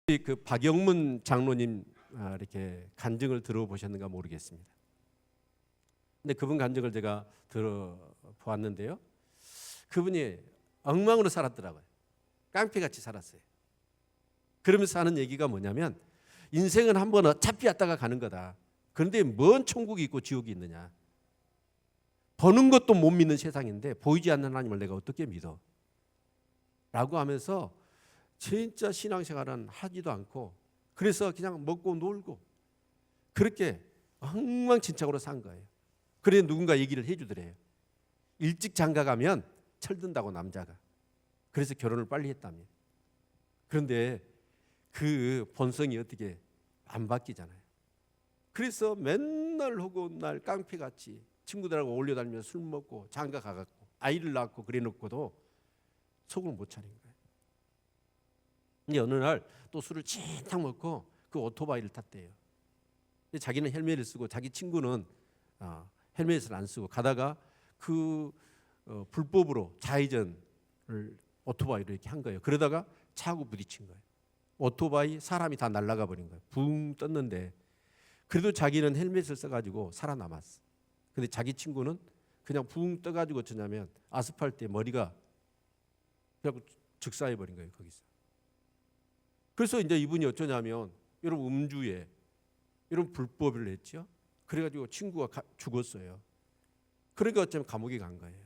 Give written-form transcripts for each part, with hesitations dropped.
그 박영문 장로님 이렇게 간증을 들어보셨는가 모르겠습니다. 근데 그분 간증을 제가 들어보았는데요. 그분이 엉망으로 살았더라고요. 깡패같이 살았어요. 그러면서 하는 얘기가 뭐냐면 인생은 한 번 어차피 왔다가 가는 거다. 그런데 뭔 천국이 있고 지옥이 있느냐. 보는 것도 못 믿는 세상인데 보이지 않는 하나님을 내가 어떻게 믿어? 라고 하면서 진짜 신앙생활은 하지도 않고 그래서 그냥 먹고 놀고 그렇게 엉망진창으로 산 거예요. 그래 누군가 얘기를 해주더래요. 일찍 장가 가면 철든다고 남자가. 그래서 결혼을 빨리 했다며. 그런데 그 본성이 어떻게 안 바뀌잖아요. 그래서 맨날 허구한 날 깡패같이 친구들하고 어울려다니며 술 먹고 장가 가갖고 아이를 낳고 그래 놓고도 속을 못 차린 거예요. 근데 어느 날 또 술을 진탕 먹고 그 오토바이를 탔대요. 자기는 헬멧을 쓰고 자기 친구는 헬멧을 안 쓰고 가다가 그 불법으로 좌회전을 오토바이로 이렇게 한 거예요. 그러다가 차하고 부딪힌 거예요. 오토바이 사람이 다 날아가 버린 거예요. 붕 떴는데 그래도 자기는 헬멧을 써가지고 살아남았어. 근데 자기 친구는 그냥 붕 떠가지고 어쩌냐면 아스팔트에 머리가 그냥 즉사해 버린 거예요. 거기서. 그래서 이제 이분이 어쩌냐면 여러분 음주에 이런 불법을 했죠. 그래가지고 친구가 죽었어요. 그러니까 어쩌면 감옥에 간 거예요.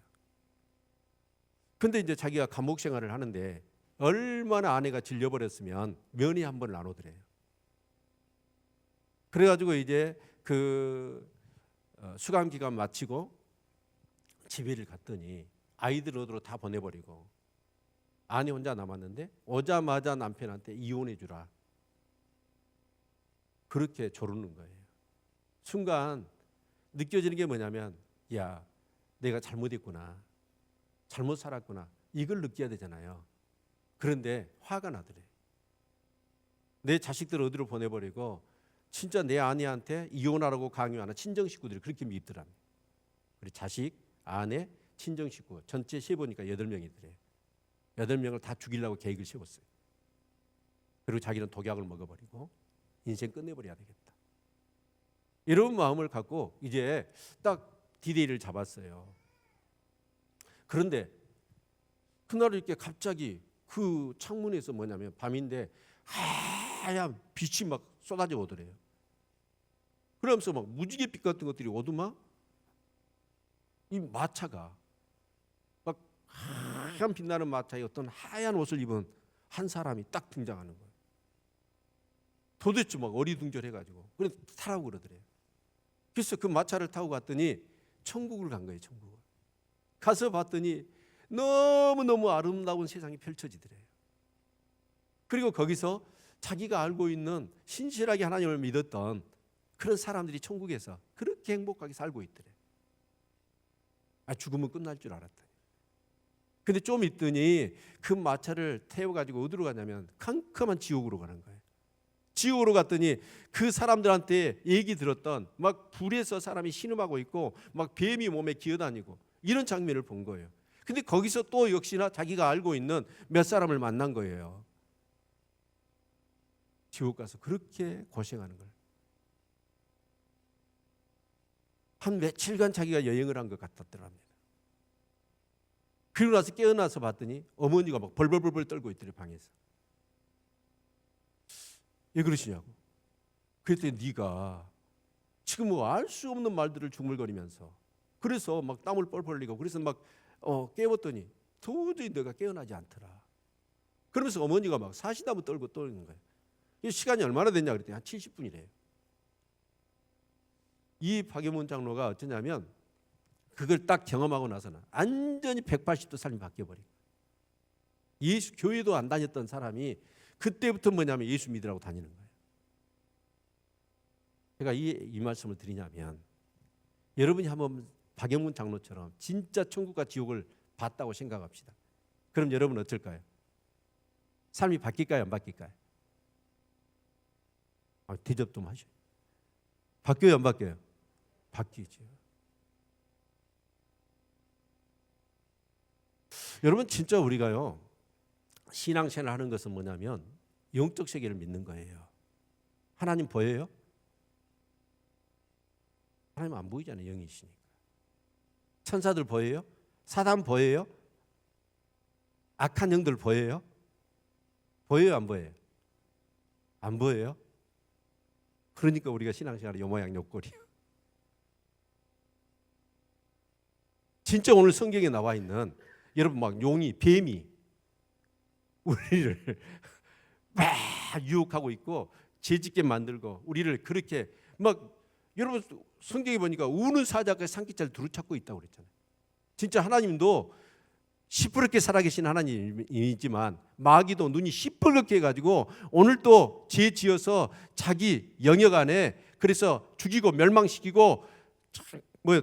근데 이제 자기가 감옥 생활을 하는데 얼마나 아내가 질려버렸으면 면회 한 번을 안 오더래요. 그래가지고 이제 그 수감 기간 마치고 집에를 갔더니 아이들 어디로 다 보내버리고 아내 혼자 남았는데 오자마자 남편한테 이혼해 주라. 그렇게 조르는 거예요. 순간 느껴지는 게 뭐냐면 야 내가 잘못했구나. 잘못 살았구나. 이걸 느껴야 되잖아요. 그런데 화가 나더래. 내 자식들 어디로 보내버리고 진짜 내 아내한테 이혼하라고 강요하는 친정 식구들이 그렇게 밉더랍니다. 우리 자식, 아내, 친정 식구 전체 세보니까 8명이더래요. 8명을 다 죽이려고 계획을 세웠어요. 그리고 자기는 독약을 먹어버리고 인생 끝내버려야 되겠다. 이런 마음을 갖고 이제 딱 디데이를 잡았어요. 그런데 그날 이렇게 갑자기 그 창문에서 뭐냐면 밤인데 하얀 빛이 막 쏟아져 오더래요. 그러면서 막 무지개 빛 같은 것들이 오더만 이 마차가 막 하얀 빛나는 마차에 어떤 하얀 옷을 입은 한 사람이 딱 등장하는 거예요. 도대체 막 어리둥절해가지고 그래서 타라고 그러더래요. 그래서 그 마차를 타고 갔더니 천국을 간 거예요. 천국을. 가서 봤더니 너무너무 아름다운 세상이 펼쳐지더래요. 그리고 거기서 자기가 알고 있는 신실하게 하나님을 믿었던 그런 사람들이 천국에서 그렇게 행복하게 살고 있더래요. 죽으면 끝날 줄 알았더니. 근데 좀 있더니 그 마차를 태워가지고 어디로 가냐면 캄캄한 지옥으로 가는 거예요. 지옥으로 갔더니 그 사람들한테 얘기 들었던 막 불에서 사람이 신음하고 있고 막 뱀이 몸에 기어다니고 이런 장면을 본 거예요. 근데 거기서 또 역시나 자기가 알고 있는 몇 사람을 만난 거예요. 지옥 가서 그렇게 고생하는 걸. 한 며칠간 자기가 여행을 한 것 같았더랍니다. 그리고 나서 깨어나서 봤더니 어머니가 막 벌벌벌 떨고 있더래 방에서. 왜 그러시냐고. 그랬더니 네가 지금 뭐 알 수 없는 말들을 중물거리면서 그래서 막 땀을 뻘뻘 흘리고 그래서 막 깨웠더니 도저히 내가 깨어나지 않더라. 그러면서 어머니가 막 사시나무 떨고 떠는 거예요. 이 시간이 얼마나 됐냐 그랬더니 한 70분이래요. 이 박영문 장로가 어쩌냐면 그걸 딱 경험하고 나서는 완전히 180도 삶이 바뀌어버린 거예요. 예수 교회도 안 다녔던 사람이 그때부터 뭐냐면 예수 믿으라고 다니는 거예요. 제가 이 말씀을 드리냐면 여러분이 한번 박영문 장로처럼 진짜 천국과 지옥을 봤다고 생각합시다. 그럼 여러분은 어떨까요? 삶이 바뀔까요? 안 바뀔까요? 대접 좀 하셔요. 바뀌어요? 안 바뀌어요? 바뀌죠. 여러분 진짜 우리가요 신앙생활 하는 것은 뭐냐면 영적 세계를 믿는 거예요. 하나님 보여요? 하나님 안 보이잖아요. 영이시니까. 천사들 보여요? 사단 보여요? 악한 영들 보여요? 보여요? 안 보여요? 안 보여요? 그러니까 우리가 신앙생활이 요 모양 요 꼴이에요. 진짜 오늘 성경에 나와 있는 여러분 막 용이, 뱀이 우리를 막 유혹하고 있고 죄짓게 만들고 우리를 그렇게 막 여러분 성경에 보니까 우는 사자가 산기차를 두루찾고 있다고 그랬잖아요. 진짜 하나님도 시퍼렇게 살아계신 하나님이지만 마귀도 눈이 시뻘겋게 해가지고 오늘 또 죄 지어서 자기 영역 안에 그래서 죽이고 멸망시키고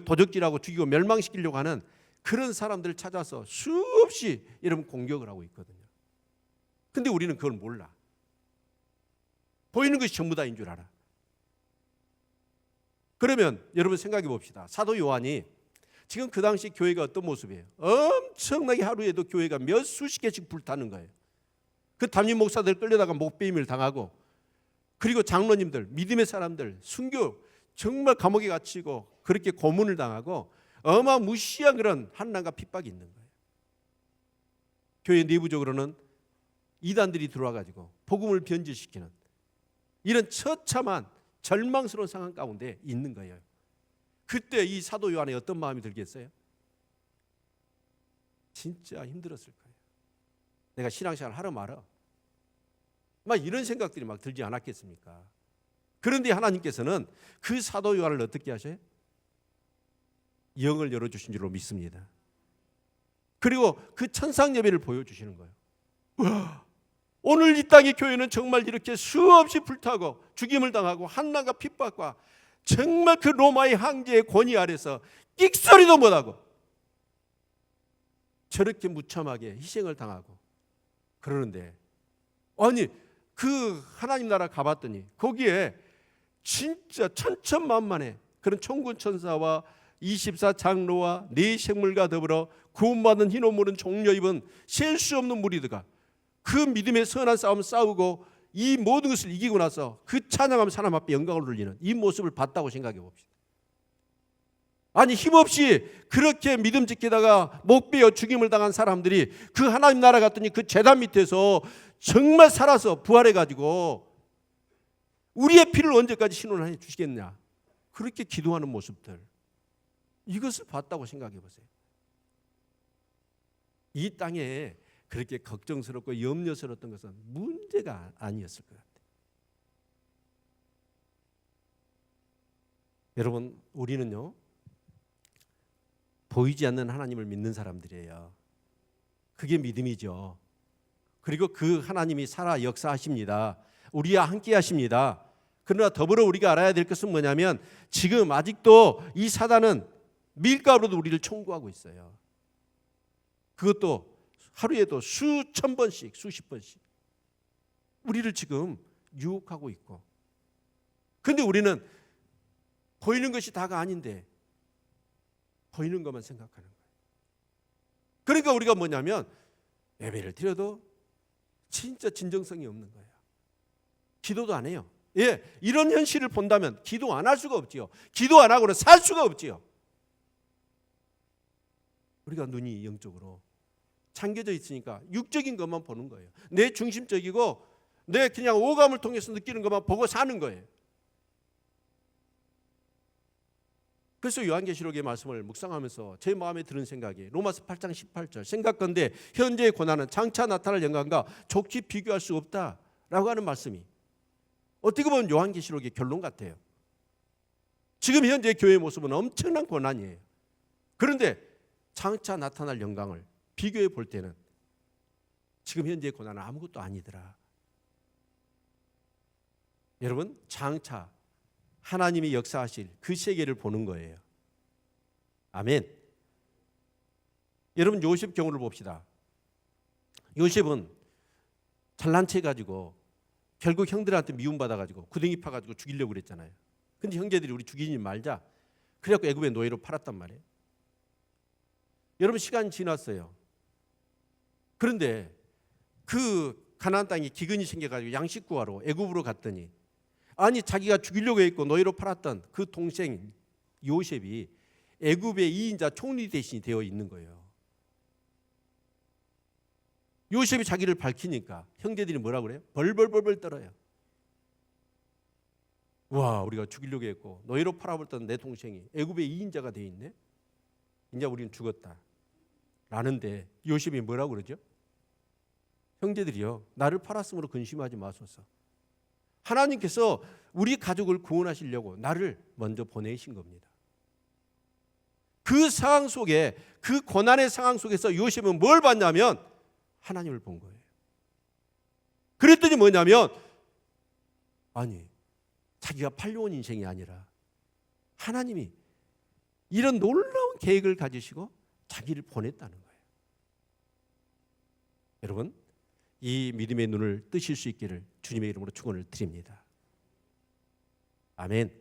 도적질하고 죽이고 멸망시키려고 하는 그런 사람들을 찾아서 수없이 여러분 공격을 하고 있거든요. 근데 우리는 그걸 몰라. 보이는 것이 전부 다인 줄 알아. 그러면 여러분 생각해 봅시다. 사도 요한이 지금 그 당시 교회가 어떤 모습이에요? 엄청나게 하루에도 교회가 몇 수십 개씩 불타는 거예요. 그 담임 목사들 끌려다가 목배임을 당하고 그리고 장로님들, 믿음의 사람들, 순교 정말 감옥에 갇히고 그렇게 고문을 당하고 어마무시한 그런 한난과 핍박이 있는 거예요. 교회 내부적으로는 이단들이 들어와가지고 복음을 변질시키는 이런 처참한 절망스러운 상황 가운데 있는 거예요. 그때 이 사도 요한의 어떤 마음이 들겠어요? 진짜 힘들었을 거예요. 내가 신앙생활 하러 말아. 막 이런 생각들이 막 들지 않았겠습니까? 그런데 하나님께서는 그 사도 요한을 어떻게 하셔요? 영을 열어주신 줄로 믿습니다. 그리고 그 천상 예배를 보여주시는 거예요. 와, 오늘 이 땅의 교회는 정말 이렇게 수없이 불타고 죽임을 당하고 한난과 핍박과 정말 그 로마의 황제의 권위 아래서 끽소리도 못하고 저렇게 무참하게 희생을 당하고 그러는데 아니 그 하나님 나라 가봤더니 거기에 진짜 천천만만해 그런 천군 천사와 24 장로와 네 생물과 더불어 구원받은 흰 옷 물은 종려 입은 셀 수 없는 무리들과 그 믿음의 선한 싸움 싸우고 이 모든 것을 이기고 나서 그 찬양하면서 하나님 앞에 영광을 돌리는 이 모습을 봤다고 생각해 봅시다. 아니 힘없이 그렇게 믿음 지키다가 목 베어 죽임을 당한 사람들이 그 하나님 나라 갔더니 그 제단 밑에서 정말 살아서 부활해 가지고 우리의 피를 언제까지 신원해 주시겠냐 그렇게 기도하는 모습들 이것을 봤다고 생각해 보세요. 이 땅에 그렇게 걱정스럽고 염려스러웠던 것은 문제가 아니었을 것 같아요. 여러분 우리는요 보이지 않는 하나님을 믿는 사람들이에요. 그게 믿음이죠. 그리고 그 하나님이 살아 역사하십니다. 우리와 함께 하십니다. 그러나 더불어 우리가 알아야 될 것은 뭐냐면 지금 아직도 이 사단은 밀가루도 우리를 청구하고 있어요. 그것도 하루에도 수천 번씩 수십 번씩 우리를 지금 유혹하고 있고 그런데 우리는 보이는 것이 다가 아닌데 보이는 것만 생각하는 거예요. 그러니까 우리가 뭐냐면 예배를 드려도 진짜 진정성이 없는 거예요. 기도도 안 해요. 예, 이런 현실을 본다면 기도 안 할 수가 없지요. 기도 안 하고는 살 수가 없지요. 우리가 눈이 영적으로 잠겨져 있으니까 육적인 것만 보는 거예요. 내 중심적이고 내 그냥 오감을 통해서 느끼는 것만 보고 사는 거예요. 그래서 요한계시록의 말씀을 묵상하면서 제 마음에 드는 생각이 로마서 8장 18절 생각건대 현재의 고난은 장차 나타날 영광과 족히 비교할 수 없다라고 하는 말씀이 어떻게 보면 요한계시록의 결론 같아요. 지금 현재 교회의 모습은 엄청난 고난이에요. 그런데 장차 나타날 영광을 비교해 볼 때는 지금 현재의 고난은 아무것도 아니더라. 여러분 장차 하나님이 역사하실 그 세계를 보는 거예요. 아멘. 여러분 요셉 경우를 봅시다. 요셉은 잘난 체 가지고 결국 형들한테 미움받아가지고 구덩이 파가지고 죽이려고 그랬잖아요. 근데 형제들이 우리 죽이지 말자. 그래갖고 애굽의 노예로 팔았단 말이에요. 여러분 시간이 지났어요. 그런데 그 가나안 땅에 기근이 생겨가지고 양식 구하러 애굽으로 갔더니 아니 자기가 죽이려고 했고 노예로 팔았던 그 동생 요셉이 애굽의 2인자 총리 대신이 되어 있는 거예요. 요셉이 자기를 밝히니까 형제들이 뭐라 그래요? 벌벌벌벌 떨어요. 와, 우리가 죽이려고 했고 노예로 팔아버렸던 내 동생이 애굽의 2인자가 되어 있네. 이제 우리는 죽었다 라는데 요셉이 뭐라고 그러죠? 형제들이요, 나를 팔았으므로 근심하지 마소서. 하나님께서 우리 가족을 구원하시려고 나를 먼저 보내신 겁니다. 그 상황 속에, 그 고난의 상황 속에서 요셉은 뭘 봤냐면 하나님을 본 거예요. 그랬더니 뭐냐면 아니 자기가 팔려온 인생이 아니라 하나님이 이런 놀라운 계획을 가지시고 자기를 보냈다는 거예요. 여러분, 이 믿음의 눈을 뜨실 수 있기를 주님의 이름으로 축원을 드립니다. 아멘.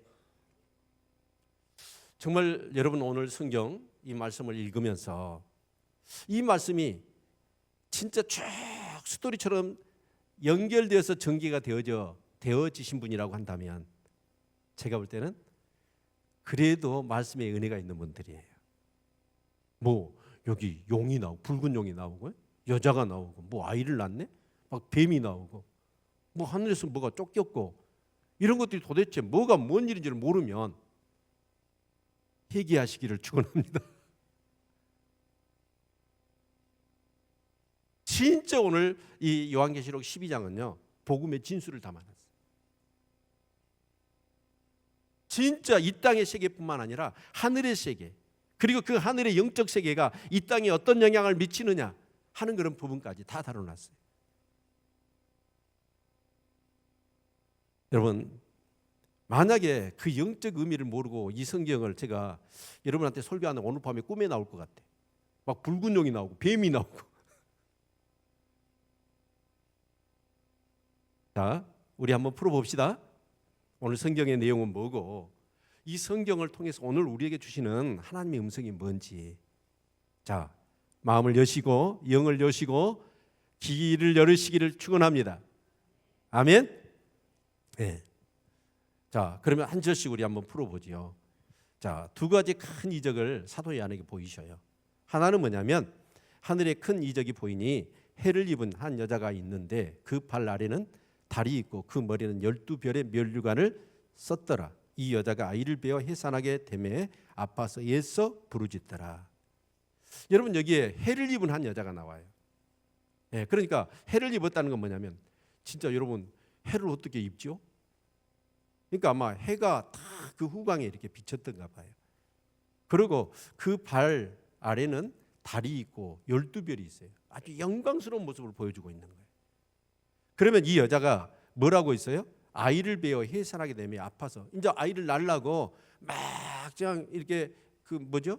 정말 여러분 오늘 성경 이 말씀을 읽으면서 이 말씀이 진짜 쭉 스토리처럼 연결되어서 전개가 되어지신 분이라고 한다면 제가 볼 때는 그래도 말씀에 은혜가 있는 분들이에요. 뭐 여기 용이 나오고 붉은 용이 나오고 여자가 나오고 뭐 아이를 낳네? 막 뱀이 나오고 뭐 하늘에서 뭐가 쫓겼고 이런 것들이 도대체 뭐가 뭔 일인지를 모르면 회개하시기를 축원합니다. 진짜 오늘 이 요한계시록 12장은요 복음의 진수를 담아놨어요. 진짜 이 땅의 세계뿐만 아니라 하늘의 세계, 그리고 그 하늘의 영적 세계가 이 땅에 어떤 영향을 미치느냐 하는 그런 부분까지 다 다뤄놨어요. 여러분, 만약에 그 영적 의미를 모르고 이 성경을 제가 여러분한테 설교하는 오늘 밤에 꿈에 나올 것 같아. 막 붉은 용이 나오고 뱀이 나오고. 자, 우리 한번 풀어봅시다. 오늘 성경의 내용은 뭐고 이 성경을 통해서 오늘 우리에게 주시는 하나님의 음성이 뭔지. 자, 마음을 여시고 영을 여시고 귀를 열으시기를 축원합니다. 아멘. 네. 자, 그러면 한 절씩 우리 한번 풀어보지요. 자, 두 가지 큰 이적을 사도 요한에게 보이셔요. 하나는 뭐냐면 하늘에 큰 이적이 보이니 해를 입은 한 여자가 있는데 그 발 아래는 달이 있고 그 머리는 12별의 면류관을 썼더라. 이 여자가 아이를 베어 해산하게 되매 아파서 애써 부르짖더라. 여러분, 여기에 해를 입은 한 여자가 나와요. 네, 그러니까 해를 입었다는 건 뭐냐면 진짜 여러분 해를 어떻게 입죠? 그러니까 아마 해가 다 그 후광에 이렇게 비쳤던가 봐요. 그리고 그 발 아래는 달이 있고 12별이 있어요. 아주 영광스러운 모습을 보여주고 있는 거예요. 그러면 이 여자가 뭐라고 있어요? 아이를 베어 해산하게 되면 아파서 이제 아이를 낳으려고 막 그냥 이렇게 그 뭐죠?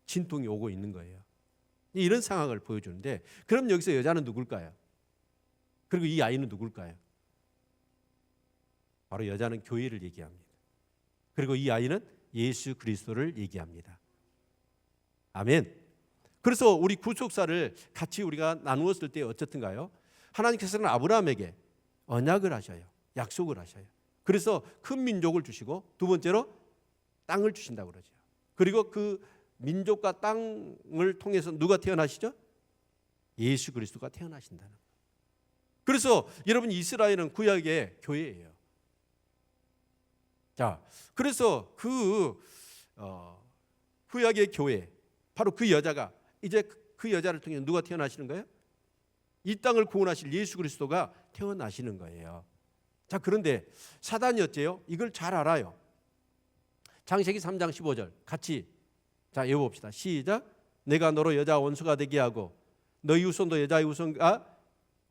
진통이 오고 있는 거예요. 이런 상황을 보여주는데 그럼 여기서 여자는 누굴까요? 그리고 이 아이는 누굴까요? 바로 여자는 교회를 얘기합니다. 그리고 이 아이는 예수 그리스도를 얘기합니다. 아멘. 그래서 우리 구속사를 같이 우리가 나누었을 때 어쨌든가요? 하나님께서는 아브라함에게 언약을 하셔요. 약속을 하셔요. 그래서 큰 민족을 주시고 두 번째로 땅을 주신다고 그러죠. 그리고 그 민족과 땅을 통해서 누가 태어나시죠? 예수 그리스도가 태어나신다는 거예요. 그래서 여러분 이스라엘은 구약의 교회예요. 자, 그래서 그 구약의 교회, 바로 그 여자가 이제 그 여자를 통해 누가 태어나시는 거예요? 이 땅을 구원하실 예수 그리스도가 태어나시는 거예요. 자, 그런데 사단이 어째요? 이걸 잘 알아요. 창세기 3장 15절 같이 자 외워봅시다. 시작. 내가 너로 여자 원수가 되게 하고 너희 후손도 여자의 후손가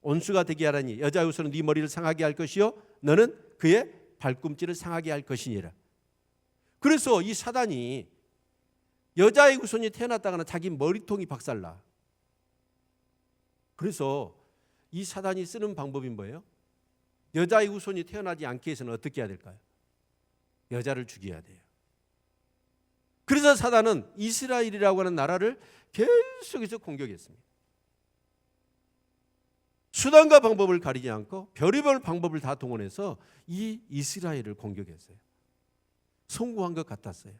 원수가 되게 하라니 여자의 후손은 네 머리를 상하게 할 것이요 너는 그의 발꿈치를 상하게 할 것이니라. 그래서 이 사단이 여자의 후손이 태어났다가는 자기 머리통이 박살나. 그래서 이 사단이 쓰는 방법이 뭐예요? 여자의 후손이 태어나지 않게 해서는 어떻게 해야 될까요? 여자를 죽여야 돼요. 그래서 사단은 이스라엘이라고 하는 나라를 계속해서 공격했습니다. 그래서 이스라엘이라고 하는 나라를 계속해서 공격했습니다. 그래서 이스라엘이라고 하는 나라를 계속해서 공격했습니다. 그래서 이스라엘이라고 하는 나라를 계속해서 공격했습니다. 그래서 이스라엘이라고 하는 나라를 계속해서 공격했습니다. 그래서 이스라엘이라고 하는 나라를 계속해서 공격했습니다. 수단과 방법을 가리지 않고 별의별 방법을 다 동원해서 이 이스라엘을 공격했어요. 성공한 것 같았어요.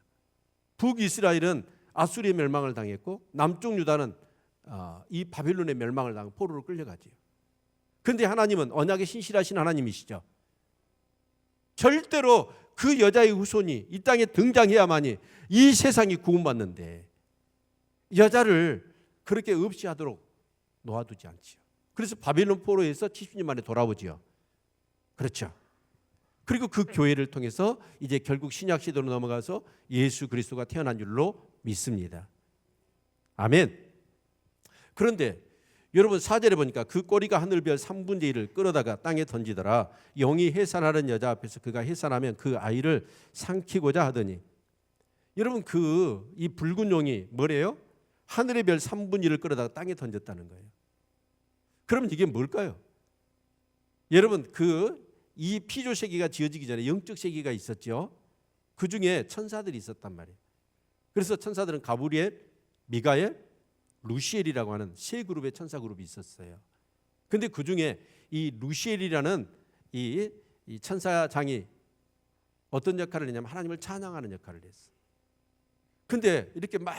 북이스라엘은 아수리의 멸망을 당했고 남쪽 유다는 이 바빌론의 멸망을 당하고 포로로 끌려가지요. 그런데 하나님은 언약의 신실하신 하나님이시죠. 절대로 그 여자의 후손이 이 땅에 등장해야만이 이 세상이 구원받는데 여자를 그렇게 없이 하도록 놓아두지 않지요. 그래서 바빌론 포로에서 70년 만에 돌아오지요. 그렇죠. 그리고 그 교회를 통해서 이제 결국 신약 시대로 넘어가서 예수 그리스도가 태어난 줄로 믿습니다. 아멘. 그런데 여러분 4절에 보니까 그 꼬리가 하늘별 3분의 1을 끌어다가 땅에 던지더라. 영이 해산하는 여자 앞에서 그가 해산하면 그 아이를 삼키고자 하더니, 여러분 이 붉은 용이 뭐래요? 하늘의 별 3분의 1을 끌어다가 땅에 던졌다는 거예요. 그럼 이게 뭘까요? 여러분 이 피조 세계가 지어지기 전에 영적 세계가 있었죠. 그 중에 천사들이 있었단 말이에요. 그래서 천사들은 가브리엘, 미가엘, 루시엘이라고 하는 세 그룹의 천사 그룹이 있었어요. 근데 그 중에 이 루시엘이라는 이 천사장이 어떤 역할을 했냐면 하나님을 찬양하는 역할을 했어요. 근데 이렇게 막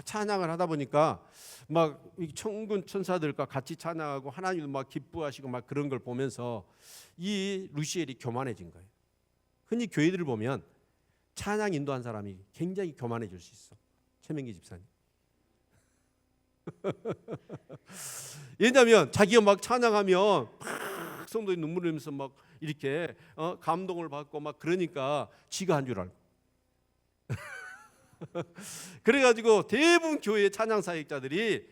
찬양을 하다 보니까 막 천군 천사들과 같이 찬양하고 하나님도 막 기뻐하시고 막 그런 걸 보면서 이 루시엘이 교만해진 거예요. 흔히 교회들을 보면 찬양 인도한 사람이 굉장히 교만해질 수 있어. 최명기 집사님. 왜냐하면 자기가 막 찬양하면 막 성도의 눈물을 흘리면서 막 이렇게 감동을 받고 막 그러니까 지가 한 줄 알고. 그래가지고 대부분 교회의 찬양 사역자들이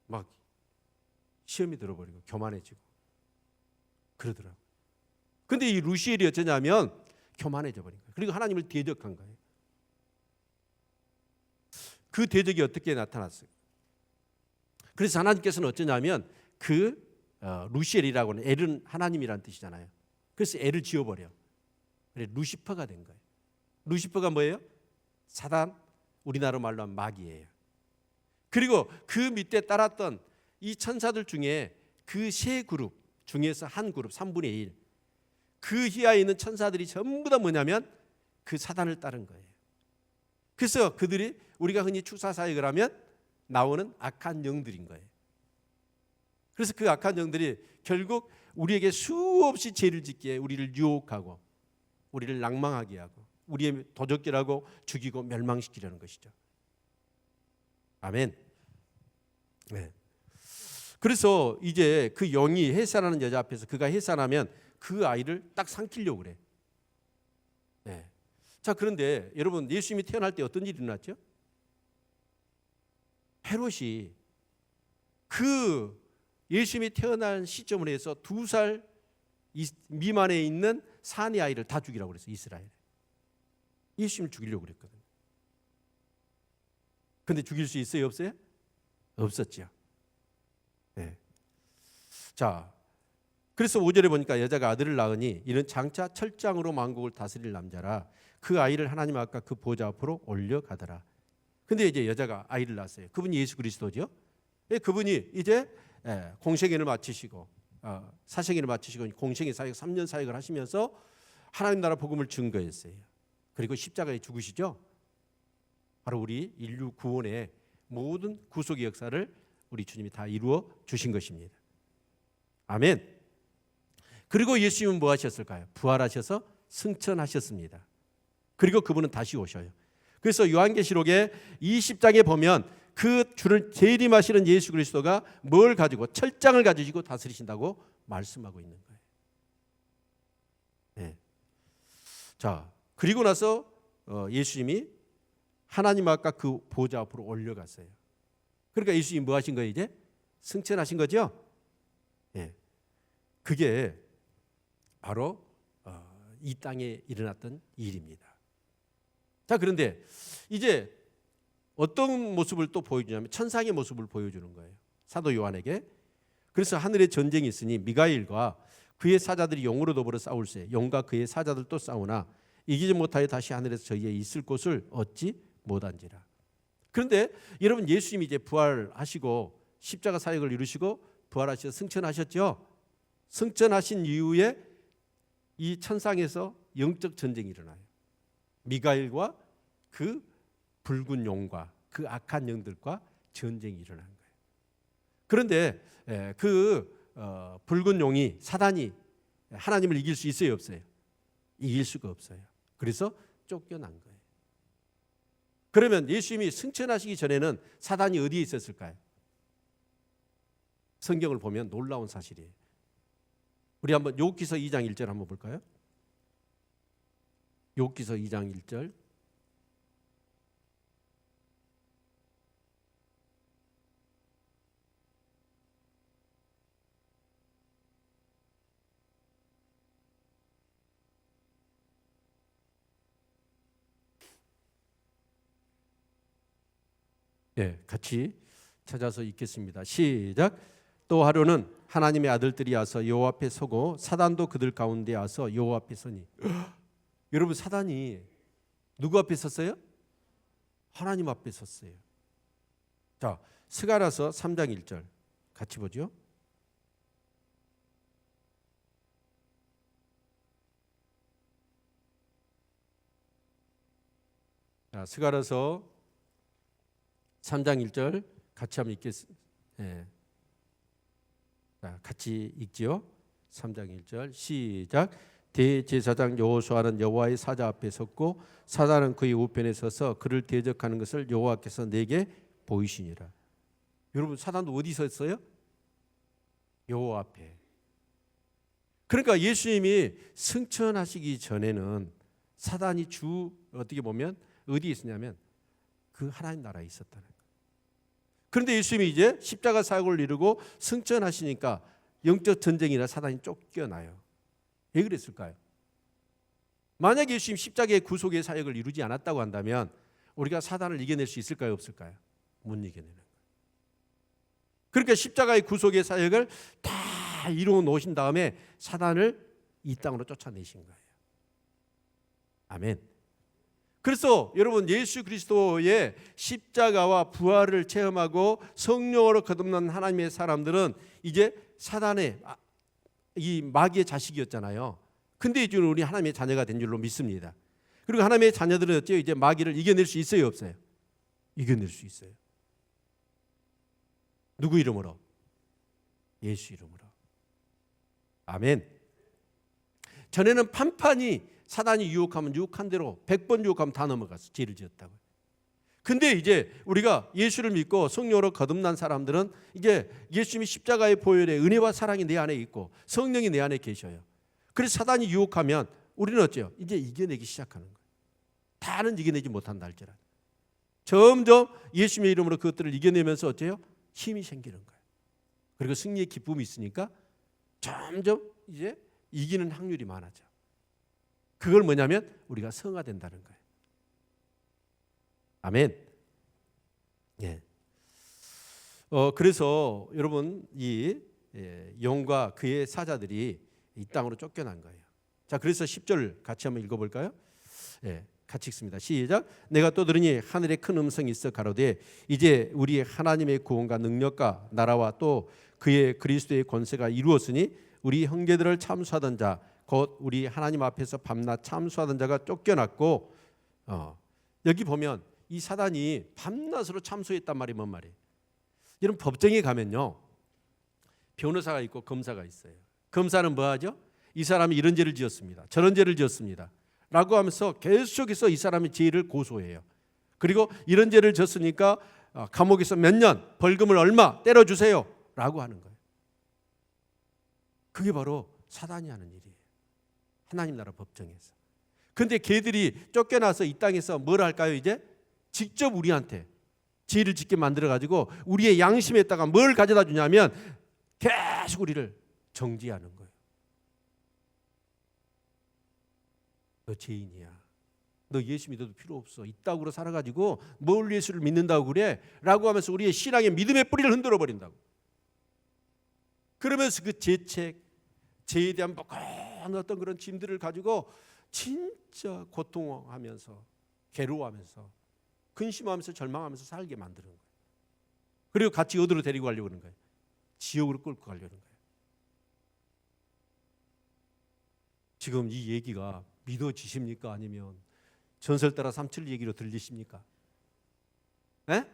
막 시험이 들어버리고 교만해지고 그러더라고요. 근데 이 루시엘이 어쩌냐면 교만해져 버린 거예요. 그리고 하나님을 대적한 거예요. 그 대적이 어떻게 나타났어요? 그래서 하나님께서는 어쩌냐면 루시엘이라고 하는 엘은 하나님이라는 뜻이잖아요. 그래서 엘을 지워버려. 그래 루시퍼가 된 거예요. 루시퍼가 뭐예요? 사단, 우리나라 말로 하면 마귀예요. 그리고 그 밑에 따랐던 이 천사들 중에 그 세 그룹 중에서 한 그룹 3분의 1, 그 희하에 있는 천사들이 전부 다 뭐냐면 그 사단을 따른 거예요. 그래서 그들이 우리가 흔히 축사사역을 하면 나오는 악한 영들인 거예요. 그래서 그 악한 영들이 결국 우리에게 수없이 죄를 짓게 우리를 유혹하고 우리를 낭망하게 하고 우리의 도적질하고 죽이고 멸망시키려는 것이죠. 아멘. 네. 그래서 이제 그 영이 해산하는 여자 앞에서 그가 해산하면 그 아이를 딱 삼키려고 그래. 네. 자, 그런데 여러분 예수님이 태어날 때 어떤 일이 일어났죠? 헤롯이 그 예수님이 태어난 시점을 해서 2살 미만에 있는 산의 아이를 다 죽이라고 그랬어요. 이스라엘에. 예수님을 죽이려고 그랬거든요. 근데 죽일 수 있어요? 없어요? 없었죠. 네. 자, 그래서 5절에 보니까 여자가 아들을 낳으니 이는 장차 철장으로 만국을 다스릴 남자라 그 아이를 하나님 아까 그 보좌 앞으로 올려가더라. 근데 이제 여자가 아이를 낳았어요. 그분이 예수 그리스도죠. 그분이 이제 공생애를 마치시고 사생애를 마치시고 공생애 사역 3년 사역을 하시면서 하나님 나라 복음을 증거했어요. 그리고 십자가에 죽으시죠. 바로 우리 인류 구원의 모든 구속의 역사를 우리 주님이 다 이루어 주신 것입니다. 아멘. 그리고 예수님은 뭐 하셨을까요? 부활하셔서 승천하셨습니다. 그리고 그분은 다시 오셔요. 그래서 요한계시록의 20장에 보면 그 주를 재림하시는 예수 그리스도가 뭘 가지고 철장을 가지시고 다스리신다고 말씀하고 있는 거예요. 네. 자, 그리고 나서 예수님이 하나님 아까 그 보좌 앞으로 올려갔어요. 그러니까 예수님이 뭐 하신 거예요? 이제 승천하신 거죠? 네. 그게 바로 이 땅에 일어났던 일입니다. 자, 그런데 이제 어떤 모습을 또 보여주냐면 천상의 모습을 보여주는 거예요. 사도 요한에게. 그래서 하늘에 전쟁이 있으니 미가엘과 그의 사자들이 용으로 더불어 싸울세. 용과 그의 사자들도 싸우나 이기지 못하여 다시 하늘에서 저희의 있을 곳을 얻지 못한지라. 그런데 여러분 예수님이 이제 부활하시고 십자가 사역을 이루시고 부활하셔서 승천하셨죠. 승천하신 이후에 이 천상에서 영적 전쟁이 일어나요. 미가엘과 그 붉은 용과 그 악한 영들과 전쟁이 일어난 거예요. 그런데 그 붉은 용이, 사단이 하나님을 이길 수 있어요, 없어요? 이길 수가 없어요. 그래서 쫓겨난 거예요. 그러면 예수님이 승천하시기 전에는 사단이 어디에 있었을까요? 성경을 보면 놀라운 사실이에요. 우리 한번 욥기서 2장 1절 한번 볼까요? 욥기서 2장 1절. 예, 같이 찾아서 읽겠습니다. 시작. 또 하루는 하나님의 아들들이 와서 여호와 앞에 서고 사단도 그들 가운데 와서 여호와 앞에 서니. 여러분, 사단이 누구 앞에 섰어요? 하나님 앞에 섰어요. 자, 스가랴서 3장 1절 같이 보죠. 자, 스가랴서 3장 1절 같이 한번 읽겠습니다. 예. 자, 같이 읽지요. 3장 1절 시작. 대제사장 여호수아는 여호와의 사자 앞에 섰고 사단은 그의 우편에 서서 그를 대적하는 것을 여호와께서 내게 보이시니라. 여러분, 사단도 어디 섰어요? 여호와 앞에. 그러니까 예수님이 승천하시기 전에는 사단이 어떻게 보면 어디에 있었냐면 그 하나님 나라에 있었다는 거예요. 그런데 예수님이 이제 십자가 사역을 이루고 승천하시니까 영적 전쟁이라 사단이 쫓겨나요. 왜 그랬을까요? 만약에 예수님 십자가의 구속의 사역을 이루지 않았다고 한다면 우리가 사단을 이겨낼 수 있을까요, 없을까요? 못 이겨내는 거예요. 그러니까 십자가의 구속의 사역을 다 이루어 놓으신 다음에 사단을 이 땅으로 쫓아내신 거예요. 아멘. 그래서 여러분, 예수 그리스도의 십자가와 부활을 체험하고 성령으로 거듭난 하나님의 사람들은 이제 사단의 이 마귀의 자식이었잖아요. 근데 이제 우리 하나님의 자녀가 된 줄로 믿습니다. 그리고 하나님의 자녀들은 어때요? 이제 마귀를 이겨낼 수 있어요, 없어요? 이겨낼 수 있어요. 누구 이름으로? 예수 이름으로. 아멘. 전에는 판판이 사단이 유혹하면 유혹한 대로 100번 유혹하면 다 넘어갔어. 죄를 지었다고. 근데 이제 우리가 예수를 믿고 성령으로 거듭난 사람들은 이제 예수님이 십자가의 보혈의 은혜와 사랑이 내 안에 있고 성령이 내 안에 계셔요. 그래서 사단이 유혹하면 우리는 어째요? 이제 이겨내기 시작하는 거예요. 다는 이겨내지 못한다 할지라도 점점 예수님의 이름으로 그것들을 이겨내면서 어째요? 힘이 생기는 거예요. 그리고 승리의 기쁨이 있으니까 점점 이제 이기는 확률이 많아져. 그걸 뭐냐면 우리가 성화된다는 거예요. 아멘. 예. 그래서 여러분 이 용과 그의 사자들이 이 땅으로 쫓겨난 거예요. 자, 그래서 10절 같이 한번 읽어볼까요? 예, 같이 읽습니다. 시작. 내가 또 들으니 하늘에 큰 음성이 있어 가로되 이제 우리 하나님의 구원과 능력과 나라와 또 그의 그리스도의 권세가 이루었으니 우리 형제들을 참수하던 자 곧 우리 하나님 앞에서 밤낮 참수하던 자가 쫓겨났고 여기 보면 이 사단이 밤낮으로 참수했단 말이 뭔 말이에요? 여러분, 법정에 가면요 변호사가 있고 검사가 있어요. 검사는 뭐 하죠? 이 사람이 이런 죄를 지었습니다. 저런 죄를 지었습니다. 라고 하면서 계속해서 이 사람의 죄를 고소해요. 그리고 이런 죄를 졌으니까 감옥에서 몇 년, 벌금을 얼마 때려주세요 라고 하는 거예요. 그게 바로 사단이 하는 일이에요. 하나님 나라 법정에서. 근데 걔들이 쫓겨나서 이 땅에서 뭘 할까요? 이제 직접 우리한테 죄를 짓게 만들어가지고 우리의 양심에다가 뭘 가져다 주냐면 계속 우리를 정죄하는 거예요. 너 죄인이야. 너 예수 믿어도 필요 없어. 이따구로 살아가지고 뭘 예수를 믿는다고 그래? 라고 하면서 우리의 신앙의 믿음의 뿌리를 흔들어 버린다고. 그러면서 그 죄책, 죄에 대한 무거운 어떤 그런 짐들을 가지고 진짜 고통하면서 괴로워하면서 근심하면서 절망하면서 살게 만드는 거예요. 그리고 같이 어디로 데리고 가려고 하는 거예요? 지옥으로 끌고 가려는 거예요. 지금 이 얘기가 믿어지십니까? 아니면 전설 따라 37 얘기로 들리십니까? 네?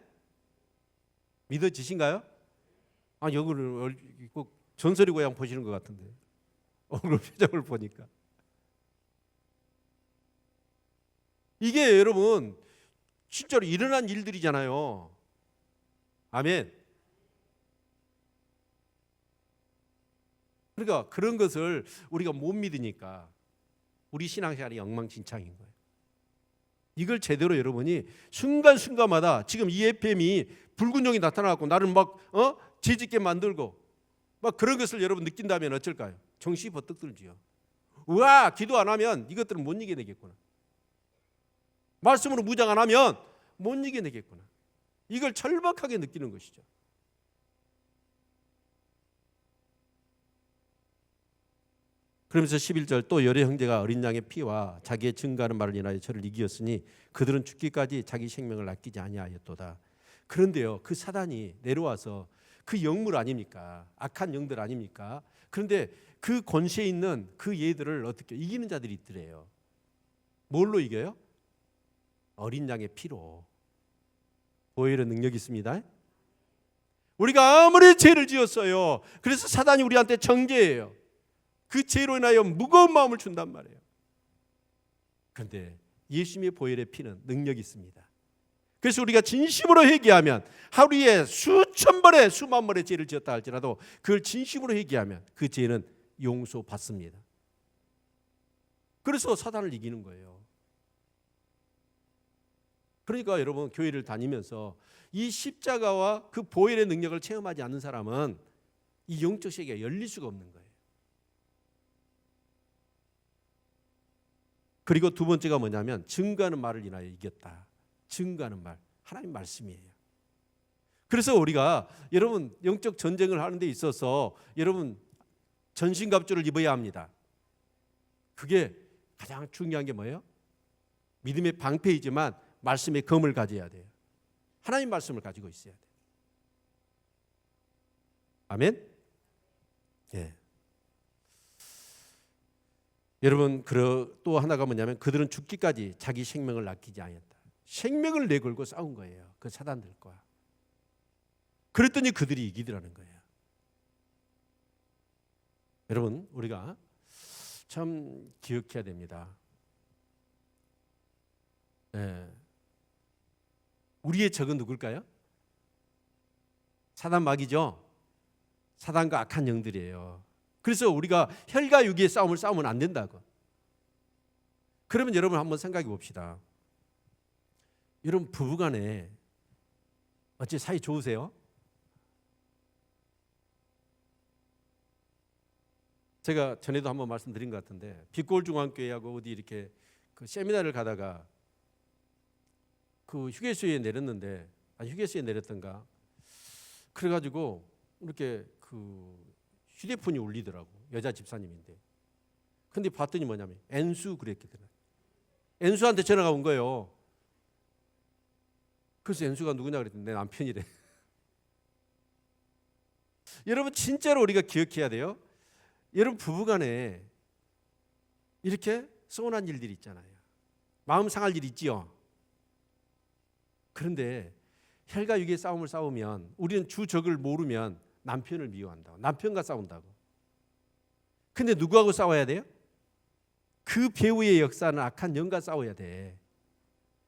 믿어지신가요? 아, 여기를 꼭 전설이 고향 보시는 것 같은데 오늘 표정을 보니까 이게 여러분 실제로 일어난 일들이잖아요. 아멘. 그러니까 그런 것을 우리가 못 믿으니까 우리 신앙생활이 엉망진창인 거예요. 이걸 제대로 여러분이 순간순간마다 지금 EFM이 붉은 용이 나타나고 나를 막 죄짓게 만들고 막 그런 것을 여러분 느낀다면 어쩔까요? 정신이 버뜩 들지요. 우와, 기도 안 하면 이것들은 못 이겨내겠구나. 말씀으로 무장 안 하면 못 이겨내겠구나. 이걸 절박하게 느끼는 것이죠. 그러면서 11절 또 여러 형제가 어린 양의 피와 자기의 증거하는 말을 인하여 저를 이기었으니 그들은 죽기까지 자기 생명을 아끼지 아니하였도다. 그런데요, 그 사단이 내려와서 그 영물 아닙니까? 악한 영들 아닙니까? 그런데 그 권세에 있는 그 얘들을 어떻게 이기는 자들이 있더래요. 뭘로 이겨요? 어린 양의 피로. 보혈의 능력이 있습니다. 우리가 아무리 죄를 지었어요. 그래서 사단이 우리한테 정죄해요. 그 죄로 인하여 무거운 마음을 준단 말이에요. 그런데 예수님의 보혈의 피는 능력이 있습니다. 그래서 우리가 진심으로 회개하면 하루에 수천 번의 수만 번의 죄를 지었다 할지라도 그걸 진심으로 회개하면 그 죄는 용서받습니다. 그래서 사단을 이기는 거예요. 그러니까 여러분 교회를 다니면서 이 십자가와 그 보혈의 능력을 체험하지 않는 사람은 이 영적 세계가 열릴 수가 없는 거예요. 그리고 두 번째가 뭐냐면 증거하는 말을 인하여 이겼다. 증거하는 말, 하나님 말씀이에요. 그래서 우리가 여러분 영적 전쟁을 하는 데 있어서 여러분 전신갑주를 입어야 합니다. 그게 가장 중요한 게 뭐예요? 믿음의 방패이지만 말씀의 검을 가져야 돼요. 하나님 말씀을 가지고 있어야 돼요. 아멘? 예. 여러분 또 하나가 뭐냐면 그들은 죽기까지 자기 생명을 아끼지 않았다. 생명을 내걸고 싸운 거예요. 그 사단들과. 그랬더니 그들이 이기더라는 거예요. 여러분 우리가 참 기억해야 됩니다. 네. 우리의 적은 누굴까요? 사단 마귀죠. 사단과 악한 영들이에요. 그래서 우리가 혈과 육의 싸움을 싸우면 안 된다고. 그러면 여러분 한번 생각해 봅시다. 여러분 부부간에 어째 사이 좋으세요? 제가 전에도 한번 말씀드린 것 같은데 빛골중앙교회하고 어디 이렇게 그 세미나를 가다가 그 휴게소에 내렸던가 그래가지고 이렇게 그 휴대폰이 울리더라고. 여자 집사님인데. 근데 봤더니 뭐냐면 엔수 그랬거든. 엔수한테 전화가 온 거예요. 그래서 엔수가 누구냐 그랬더니 내 남편이래. 여러분 진짜로 우리가 기억해야 돼요. 여러분 부부간에 이렇게 서운한 일들이 있잖아요. 마음 상할 일이 있지요. 그런데 혈과 육의 싸움을 싸우면 우리는 주적을 모르면 남편을 미워한다고. 남편과 싸운다고. 근데 누구하고 싸워야 돼요? 그 배우의 역사는 악한 영과 싸워야 돼.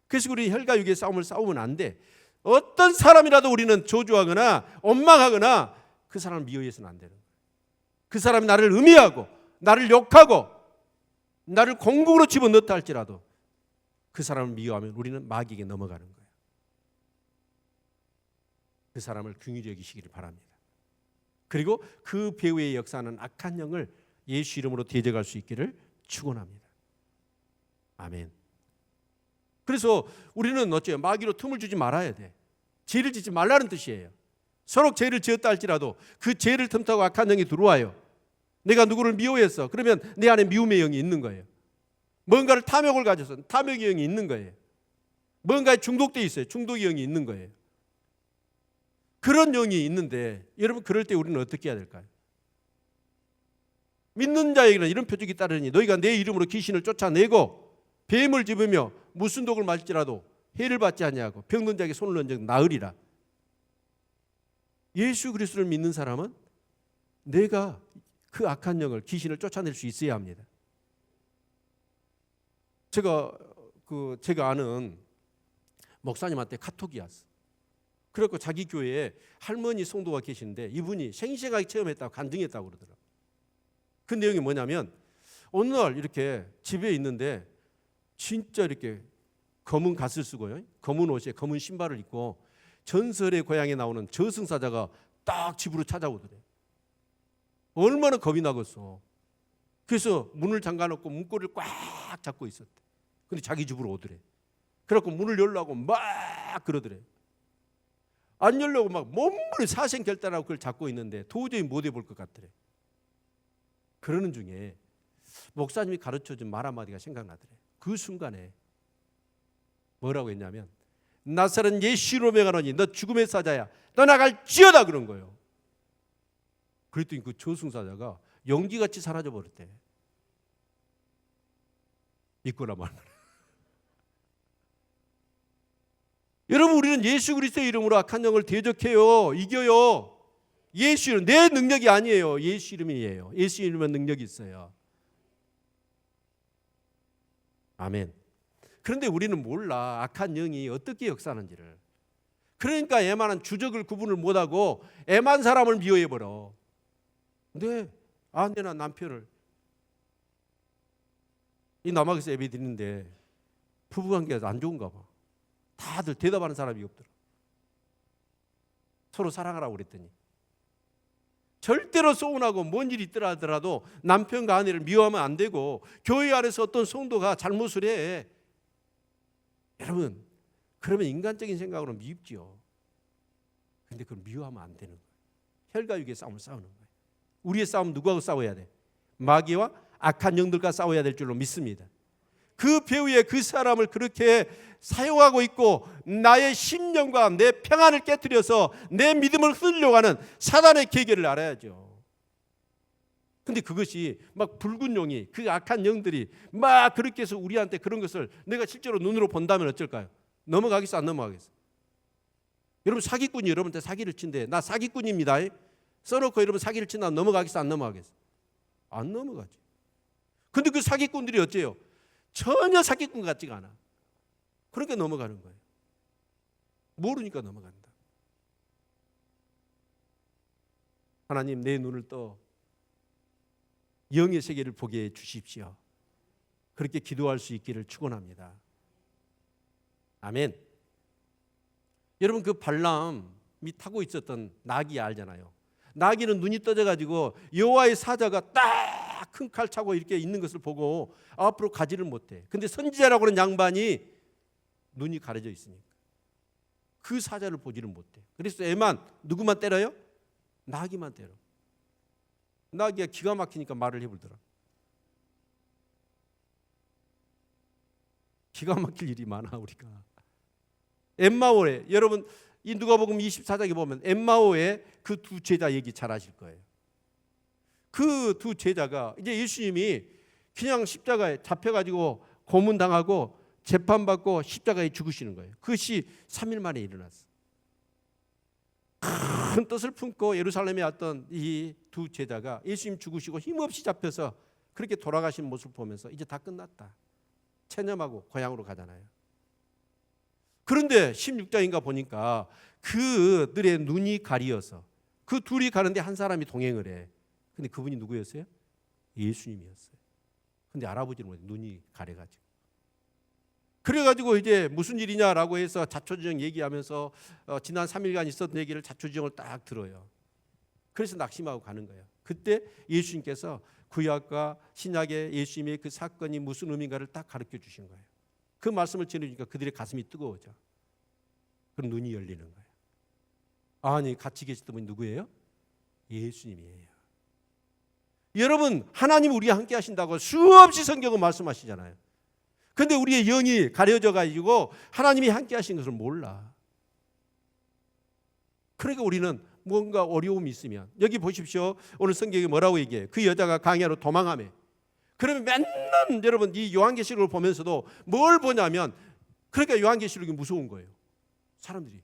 그래서 우리 혈과 육의 싸움을 싸우면 안 돼. 어떤 사람이라도 우리는 저주하거나 원망하거나 그 사람을 미워해서는 안 되는 거예요. 그 사람이 나를 음해하고 나를 욕하고 나를 공국으로 집어넣다 할지라도 그 사람을 미워하면 우리는 마귀에게 넘어가는 거예요. 그 사람을 긍휼히 여기시기를 바랍니다. 그리고 그 배후의 역사는 악한 영을 예수 이름으로 대적할 수 있기를 축원합니다. 아멘. 그래서 우리는 어째요? 마귀로 틈을 주지 말아야 돼. 죄를 짓지 말라는 뜻이에요. 서로 죄를 지었다 할지라도 그 죄를 틈타고 악한 영이 들어와요. 내가 누구를 미워했어. 그러면 내 안에 미움의 영이 있는 거예요. 뭔가를 탐욕을 가져서 탐욕의 영이 있는 거예요. 뭔가에 중독돼 있어요. 중독의 영이 있는 거예요. 그런 영이 있는데 여러분 그럴 때 우리는 어떻게 해야 될까요? 믿는 자에게는 이런 표적이 따르니 너희가 내 이름으로 귀신을 쫓아내고 뱀을 집으며 무슨 독을 맞을지라도 해를 받지 아니하고 병든 자에게 손을 얹어 나으리라. 예수 그리스도를 믿는 사람은 내가 그 악한 영을 귀신을 쫓아낼 수 있어야 합니다. 제가 아는 목사님한테 카톡이 왔어. 그래서 자기 교회에 할머니 성도가 계시는데 이분이 생생하게 체험했다고 간증했다고 그러더라고요. 그 내용이 뭐냐면 어느 날 이렇게 집에 있는데 진짜 이렇게 검은 갓을 쓰고요, 검은 옷에 검은 신발을 입고 전설의 고향에 나오는 저승사자가 딱 집으로 찾아오더래. 얼마나 겁이 나겠어. 그래서 문을 잠가놓고 문고리를 꽉 잡고 있었대. 근데 자기 집으로 오더래. 그래갖고 문을 열려고 막 그러더래. 안 열려고 막 몸을 사생결단하고 그걸 잡고 있는데 도저히 못 해볼 것 같더래. 그러는 중에 목사님이 가르쳐준 말 한마디가 생각나더래. 그 순간에 뭐라고 했냐면 나사렛 예수로 명하노니 너 죽음의 사자야 너 나갈지어다 그런 거예요. 그랬더니 그 저승사자가 연기같이 사라져버렸대. 믿거나 말거나. 여러분 우리는 예수 그리스도의 이름으로 악한 영을 대적해요. 이겨요. 예수 이름 내 능력이 아니에요. 예수 이름이에요. 예수 이름은 능력이 있어요. 아멘. 그런데 우리는 몰라 악한 영이 어떻게 역사하는지를. 그러니까 애만한 주적을 구분을 못하고 애만 사람을 미워해버려. 내 아내나 남편을 이 남학에서 예배 드리는데 부부관계가 안 좋은가 봐. 다들 대답하는 사람이 없더라. 서로 사랑하라고 그랬더니 절대로 소원하고 뭔 일이 있더라 하더라도 남편과 아내를 미워하면 안 되고 교회 안에서 어떤 성도가 잘못을 해. 여러분 그러면 인간적인 생각으로 미흡지요. 근데 그걸 미워하면 안 되는 거예요. 혈과 육의 싸움을 싸우는 거예요. 우리의 싸움 누구하고 싸워야 돼? 마귀와 악한 영들과 싸워야 될 줄로 믿습니다. 그 배후에 그 사람을 그렇게 사용하고 있고 나의 심령과 내 평안을 깨뜨려서 내 믿음을 흔들려고 하는 사단의 계계를 알아야죠. 근데 그것이 막 붉은 용이 그 악한 영들이 막 그렇게 해서 우리한테 그런 것을 내가 실제로 눈으로 본다면 어쩔까요? 넘어가겠어 안 넘어가겠어? 여러분 사기꾼이 여러분한테 사기를 친대. 나 사기꾼입니다 써놓고 여러분 사기를 친다 넘어가겠어 안 넘어가겠어? 안 넘어가지. 근데 그 사기꾼들이 어째요? 전혀 사기꾼 같지가 않아. 그러니까 넘어가는 거예요. 모르니까 넘어간다. 하나님 내 눈을 떠 영의 세계를 보게 해 주십시오. 그렇게 기도할 수 있기를 축원합니다. 아멘. 여러분 그 발람이 타고 있었던 나귀 알잖아요. 나귀는 눈이 떠져가지고 여호와의 사자가 딱 큰 칼 차고 이렇게 있는 것을 보고 앞으로 가지를 못해. 근데 선지자라고 하는 양반이 눈이 가려져 있으니까 그 사자를 보지를 못해. 그래서 애만 누구만 때려요? 나귀만 때려. 나귀가 기가 막히니까 말을 해불더라. 기가 막힐 일이 많아 우리가. 엠마오에 여러분 이 누가복음 24장에 보면 엠마오의 그 두 제자 얘기 잘 아실 거예요. 그 두 제자가 이제 예수님이 그냥 십자가에 잡혀가지고 고문당하고 재판받고 십자가에 죽으시는 거예요. 그것이 3일 만에 일어났어. 큰 뜻을 품고 예루살렘에 왔던 이 두 제자가 예수님 죽으시고 힘없이 잡혀서 그렇게 돌아가신 모습을 보면서 이제 다 끝났다. 체념하고 고향으로 가잖아요. 그런데 16장인가 보니까 그들의 눈이 가리어서 그 둘이 가는데 한 사람이 동행을 해. 근데 그분이 누구였어요? 예수님이었어요. 근데 알아보지는 못해. 눈이 가려가지고. 그래가지고 이제 무슨 일이냐라고 해서 자초지정 얘기하면서 지난 3일간 있었던 얘기를 자초지정을 딱 들어요. 그래서 낙심하고 가는 거예요. 그때 예수님께서 구약과 신약의 예수님의 그 사건이 무슨 의미인가를 딱 가르쳐 주신 거예요. 그 말씀을 전해주니까 그들의 가슴이 뜨거워져. 그럼 눈이 열리는 거예요. 아니 같이 계시던 분이 누구예요? 예수님이에요. 여러분 하나님 우리와 함께 하신다고 수없이 성경은 말씀하시잖아요. 그런데 우리의 영이 가려져 가지고 하나님이 함께 하신 것을 몰라. 그러니까 우리는 뭔가 어려움이 있으면, 여기 보십시오. 오늘 성경이 뭐라고 얘기해요? 그 여자가 광야로 도망하며. 그러면 맨날 여러분 이 요한계시록을 보면서도 뭘 보냐면, 그러니까 요한계시록이 무서운 거예요. 사람들이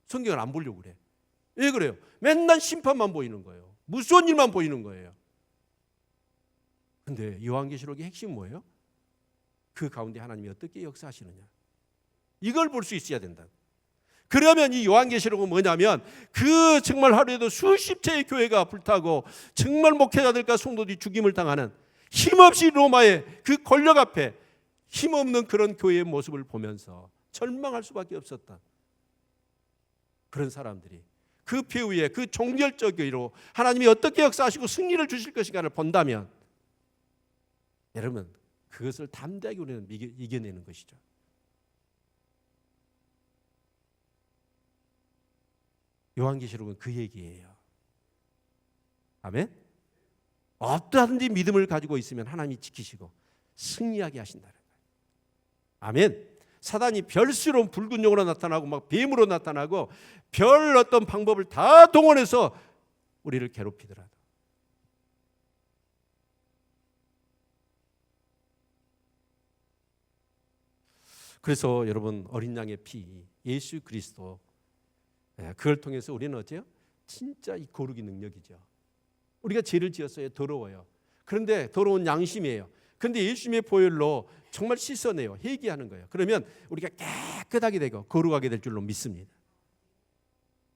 성경을 안 보려고 그래. 왜 그래요? 맨날 심판만 보이는 거예요. 무서운 일만 보이는 거예요. 근데 요한계시록의 핵심은 뭐예요? 그 가운데 하나님이 어떻게 역사하시느냐, 이걸 볼 수 있어야 된다. 그러면 이 요한계시록은 뭐냐면, 그 정말 하루에도 수십 채의 교회가 불타고 정말 목회자들과 성도들이 죽임을 당하는, 힘없이 로마의 그 권력 앞에 힘없는 그런 교회의 모습을 보면서 절망할 수밖에 없었다. 그런 사람들이 그 배후에 그 종결적으로 하나님이 어떻게 역사하시고 승리를 주실 것인가를 본다면, 여러분 그것을 담대하게 우리는 이겨내는 것이죠. 요한계시록은 그 얘기예요. 아멘. 어떠한지 믿음을 가지고 있으면 하나님이 지키시고 승리하게 하신다는 거예요. 아멘. 사단이 별수로 붉은 용으로 나타나고 막 뱀으로 나타나고 별 어떤 방법을 다 동원해서 우리를 괴롭히더라도, 그래서 여러분 어린 양의 피 예수 그리스도, 그걸 통해서 우리는 어째요? 진짜 이 거룩의 능력이죠. 우리가 죄를 지었어요. 더러워요. 그런데 더러운 양심이에요. 그런데 예수님의 보혈로 정말 씻어내요. 회개하는 거예요. 그러면 우리가 깨끗하게 되고 거룩하게 될 줄로 믿습니다.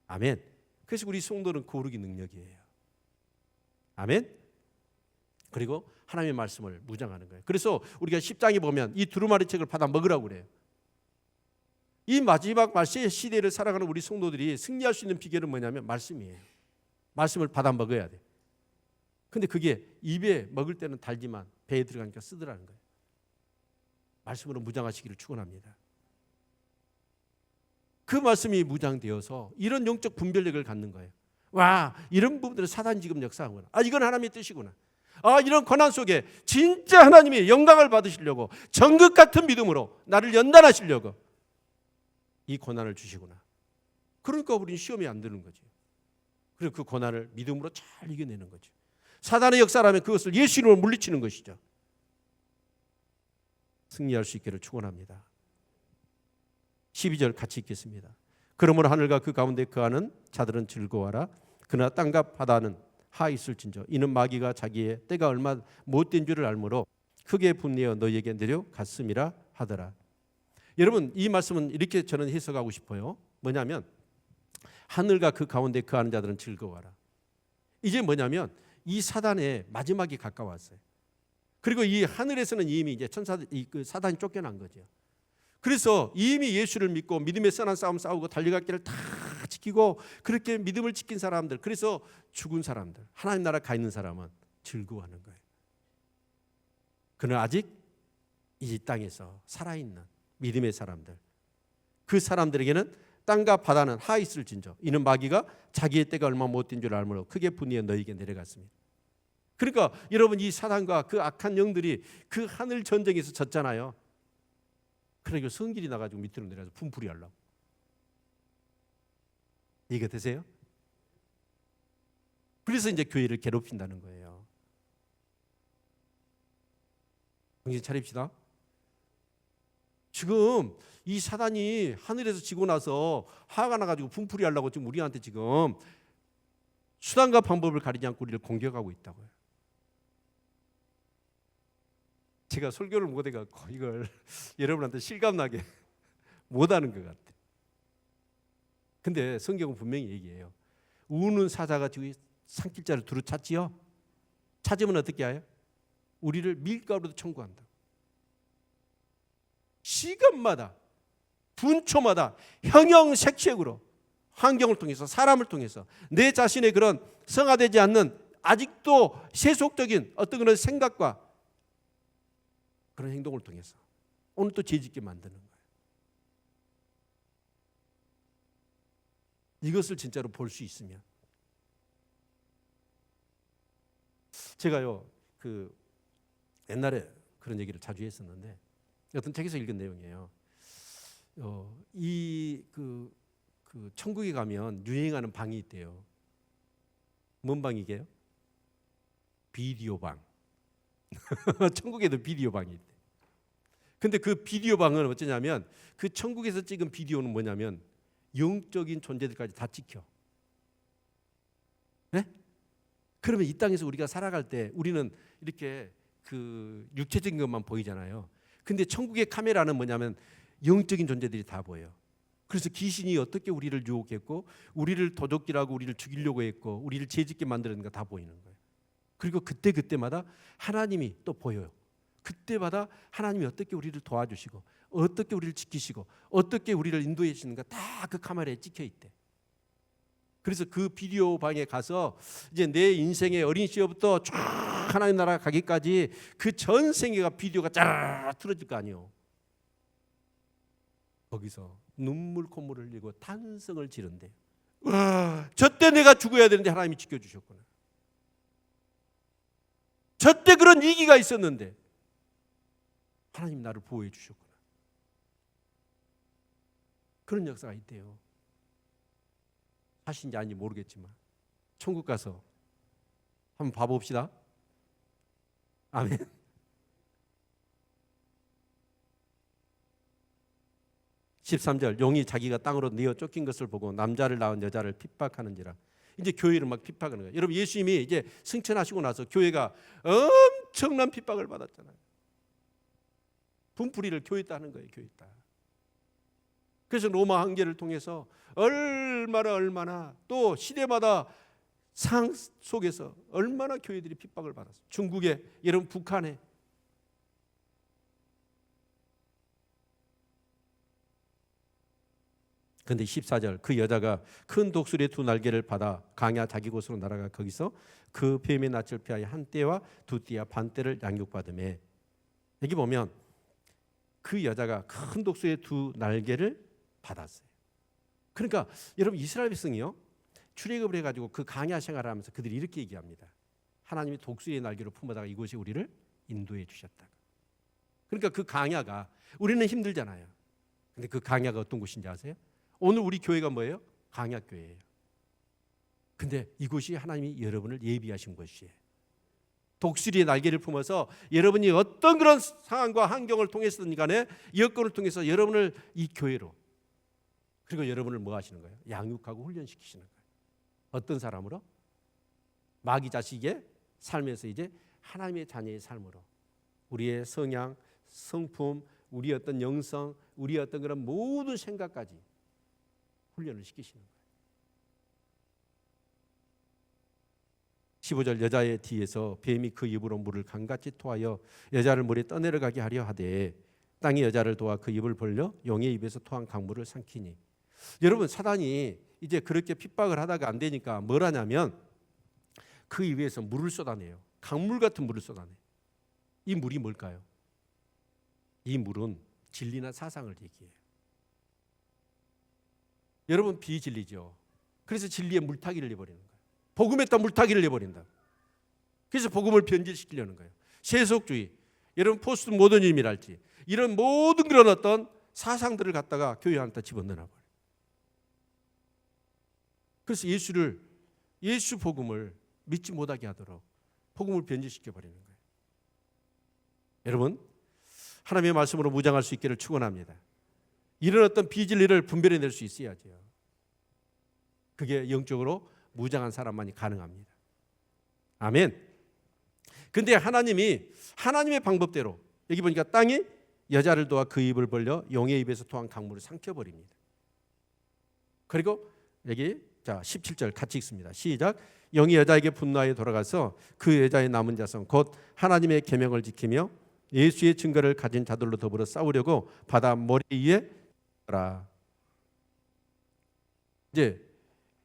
아멘. 그래서 우리 성도는 거룩의 능력이에요. 아멘. 그리고 하나님의 말씀을 무장하는 거예요. 그래서 우리가 10장에 보면 이 두루마리 책을 받아 먹으라고 그래요. 이 마지막 말세의 시대를 살아가는 우리 성도들이 승리할 수 있는 비결은 뭐냐면 말씀이에요. 말씀을 받아 먹어야 돼. 근데 그게 입에 먹을 때는 달지만 배에 들어가니까 쓰더라는 거예요. 말씀으로 무장하시기를 축원합니다. 그 말씀이 무장되어서 이런 영적 분별력을 갖는 거예요. 와, 이런 부분들은 사단이 지금 역사하구나. 아, 이건 하나님의 뜻이구나. 아, 이런 고난 속에 진짜 하나님의 영광을 받으시려고 정극 같은 믿음으로 나를 연단하시려고 이 고난을 주시구나. 그러니까 우리는 시험이 안 드는 거지. 그리고 그 고난을 믿음으로 잘 이겨내는 거죠. 사단의 역사라면 그것을 예수 이름으로 물리치는 것이죠. 승리할 수 있기를 축원합니다. 12절 같이 읽겠습니다. 그러므로 하늘과 그 가운데 거하는 자들은 즐거워하라. 그러나 땅과 바다는 하 있을진저 이는 마귀가 자기의 때가 얼마 못된 줄을 알므로 크게 분내어 너희에게 내려갔음이라 하더라. 여러분 이 말씀은 이렇게 저는 해석하고 싶어요. 뭐냐면 하늘과 그 가운데 거하는 자들은 즐거워하라. 이제 뭐냐면 이 사단의 마지막이 가까웠어요. 그리고 이 하늘에서는 이미 이제 그 사단이 쫓겨난 거죠. 그래서 이미 예수를 믿고 믿음의 선한 싸움 싸우고 달려갈 길을 다 지키고 그렇게 믿음을 지킨 사람들, 그래서 죽은 사람들, 하나님 나라 가 있는 사람은 즐거워하는 거예요. 그러나 아직 이 땅에서 살아있는 믿음의 사람들, 그 사람들에게는 땅과 바다는 하 있을진저 이는 마귀가 자기의 때가 얼마 못된 줄 알므로 크게 분이어 너희에게 내려갔습니다. 그러니까 여러분 이 사단과 그 악한 영들이 그 하늘 전쟁에서 졌잖아요. 그러니까 성길이 나가지고 밑으로 내려서 분풀이 하려고. 이해가 되세요? 그래서 이제 교회를 괴롭힌다는 거예요. 정신 차립시다. 지금 이 사단이 하늘에서 지고 나서 화가 나가지고 분풀이 하려고 지금 우리한테 지금 수단과 방법을 가리지 않고 우리를 공격하고 있다고요. 제가 설교를 못해갖고 이걸 여러분한테 실감나게 못하는 것 같아요. 근데 성경은 분명히 얘기해요. 우는 사자가 지금 산길자를 두루 찾지요. 찾으면 어떻게 해요? 우리를 밀가루도 청구한다. 시간마다 분초마다 형형색색으로 환경을 통해서 사람을 통해서 내 자신의 그런 성화되지 않는 아직도 세속적인 어떤 그런 생각과 그런 행동을 통해서 오늘 또 죄짓게 만드는 거예요. 이것을 진짜로 볼 수 있으면 제가요 그 옛날에 그런 얘기를 자주 했었는데 어떤 책에서 읽은 내용이에요. 이 그 천국에 가면 유행하는 방이 있대요. 뭔 방이게요? 비디오 방. 천국에도 비디오 방이 있대. 근데 그 비디오 방은 어쩌냐면 그 천국에서 찍은 비디오는 뭐냐면 영적인 존재들까지 다 찍혀. 네? 그러면 이 땅에서 우리가 살아갈 때 우리는 이렇게 그 육체적인 것만 보이잖아요. 근데 천국의 카메라는 뭐냐면 영적인 존재들이 다 보여요. 그래서 귀신이 어떻게 우리를 유혹했고 우리를 도적질하고 우리를 죽이려고 했고 우리를 죄짓게 만드는가 다 보이는 거예요. 그리고 그때마다 하나님이 또 보여요. 그때마다 하나님이 어떻게 우리를 도와주시고 어떻게 우리를 지키시고 어떻게 우리를 인도해 주시는가 다 그 카메라에 찍혀 있대. 그래서 그 비디오 방에 가서 이제 내 인생의 어린 시절부터 쫙 하나님 나라 가기까지 그 전 생애가 비디오가 쫙 틀어질 거 아니에요. 거기서 눈물 콧물을 흘리고 탄성을 지른대. 와, 저때 내가 죽어야 되는데 하나님이 지켜주셨구나. 저때 그런 위기가 있었는데 하나님 나를 보호해 주셨구나. 그런 역사가 있대요. 사실인지 아닌지 모르겠지만 천국 가서 한번 봐봅시다. 아멘. (13절) 용이 자기가 땅으로 내어 쫓긴 것을 보고 남자를 낳은 여자를 핍박하는지라. 이제 교회를 막 핍박하는 거예요. 여러분, 예수님이 이제 승천하시고 나서 교회가 엄청난 핍박을 받았잖아요. 분풀이를 교회다 하는 거예요. 교회다. 그래서 로마 황제를 통해서 얼마나 또 시대마다 상 속에서 얼마나 교회들이 핍박을 받았어요. 중국에, 여러분 북한에. 그런데 14절 그 여자가 큰 독수리의 두 날개를 받아 강야 자기 곳으로 날아가 거기서 그 뱀의 낯을 피하여 한 떼와 두 떼와 반 떼를 양육받으매. 여기 보면 그 여자가 큰 독수리의 두 날개를 받았어요. 그러니까 여러분, 이스라엘 백성이요 출애굽을 해가지고 그 강야 생활을 하면서 그들이 이렇게 얘기합니다. 하나님이 독수리의 날개로 품어다가 이곳에 우리를 인도해 주셨다. 그러니까 그 강야가, 우리는 힘들잖아요. 근데 그 강야가 어떤 곳인지 아세요? 오늘 우리 교회가 뭐예요? 강야교회예요. 근데 이곳이 하나님이 여러분을 예비하신 곳이에요. 독수리의 날개를 품어서 여러분이 어떤 그런 상황과 환경을 통해서든 간에 여건을 통해서 여러분을 이 교회로, 그리고 여러분을 뭐 하시는 거예요? 양육하고 훈련시키시는 거예요. 어떤 사람으로? 마귀 자식의 삶에서 이제 하나님의 자녀의 삶으로 우리의 성향, 성품, 우리의 어떤 영성, 우리의 어떤 그런 모든 생각까지 훈련을 시키시는 거예요. 15절 여자의 뒤에서 뱀이 그 입으로 물을 강같이 토하여 여자를 물에 떠내려가게 하려 하되 땅이 여자를 도와 그 입을 벌려 용의 입에서 토한 강물을 삼키니. 여러분, 사단이 이제 그렇게 핍박을 하다가 안 되니까 뭘 하냐면 그 입에서 물을 쏟아내요. 강물 같은 물을 쏟아내요. 이 물이 뭘까요? 이 물은 진리나 사상을 얘기해요. 여러분, 비진리죠. 그래서 진리의 물타기를 내버리는 거예요. 복음에다 물타기를 내버린다. 그래서 복음을 변질시키려는 거예요. 세속주의, 여러분 포스트 모더니즘이랄지 이런 모든 그런 어떤 사상들을 갖다가 교회 안에다 집어넣어버려요. 그래서 예수 복음을 믿지 못하게 하도록 복음을 변질시켜버리는 거예요. 여러분, 하나님의 말씀으로 무장할 수 있기를 축원합니다. 이런 어떤 비진리를 분별해낼 수 있어야죠. 그게 영적으로 무장한 사람만이 가능합니다. 아멘. 근데 하나님이 하나님의 방법대로, 여기 보니까 땅이 여자를 도와 그 입을 벌려 용의 입에서 토한 강물을 삼켜버립니다. 그리고 여기 자 17절 같이 읽습니다. 시작. 영이 여자에게 분노하여 돌아가서 그 여자의 남은 자손 곧 하나님의 계명을 지키며 예수의 증거를 가진 자들로 더불어 싸우려고 바다 머리 위에 라. 이제